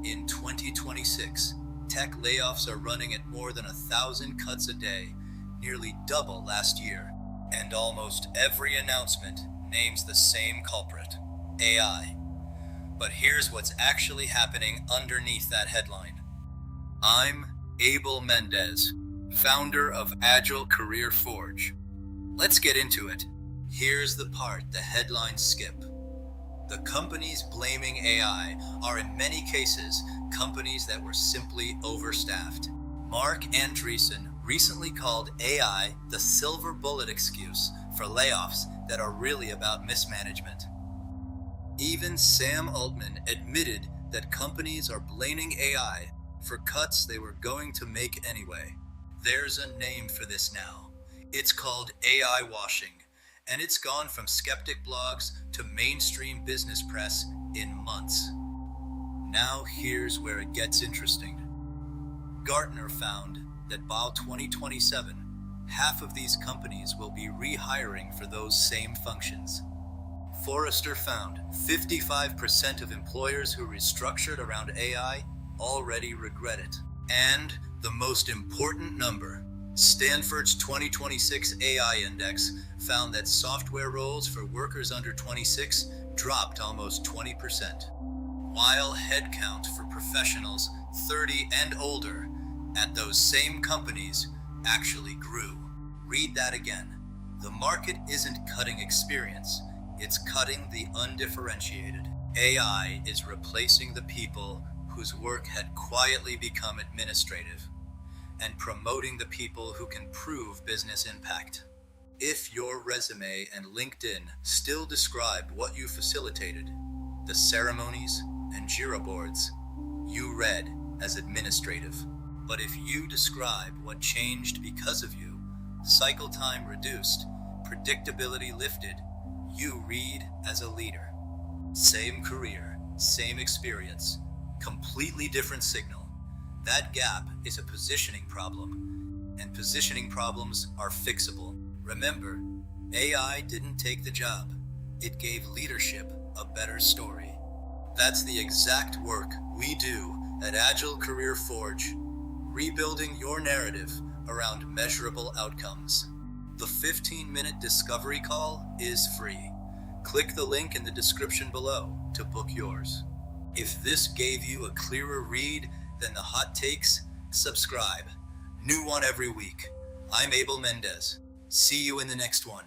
In 2026, tech layoffs are running at more than 1,000 cuts a day, nearly double last year. And almost every announcement names the same culprit: AI. But here's what's actually happening underneath that headline. I'm Abel Mendez, founder of Agile Career Forge. Let's get into it. Here's the part the headlines skip. The companies blaming AI are in many cases companies that were simply overstaffed. Mark Andreessen recently called AI the silver bullet excuse for layoffs that are really about mismanagement. Even Sam Altman admitted that companies are blaming AI for cuts they were going to make anyway. There's a name for this now. It's called AI washing, and it's gone from skeptic blogs to mainstream business press in months. Now here's where it gets interesting. Gartner found that by 2027, half of these companies will be rehiring for those same functions. Forrester found 55% of employers who restructured around AI already regret it. And the most important number, Stanford's 2026 AI Index found that software roles for workers under 26 dropped almost 20%, while headcount for professionals 30 and older at those same companies actually grew. Read that again. The market isn't cutting experience, it's cutting the undifferentiated. AI is replacing the people whose work had quietly become administrative, and promoting the people who can prove business impact. If your resume and LinkedIn still describe what you facilitated, the ceremonies and Jira boards, you read as administrative. But if you describe what changed because of you, cycle time reduced, predictability lifted, you read as a leader. Same career, same experience, completely different signal. That gap is a positioning problem, and positioning problems are fixable. Remember, AI didn't take the job. It gave leadership a better story. That's the exact work we do at Agile Career Forge, rebuilding your narrative around measurable outcomes. The 15-minute discovery call is free. Click the link in the description below to book yours. If this gave you a clearer read than the hot takes, subscribe. New one every week. I'm Abel Mendez. See you in the next one.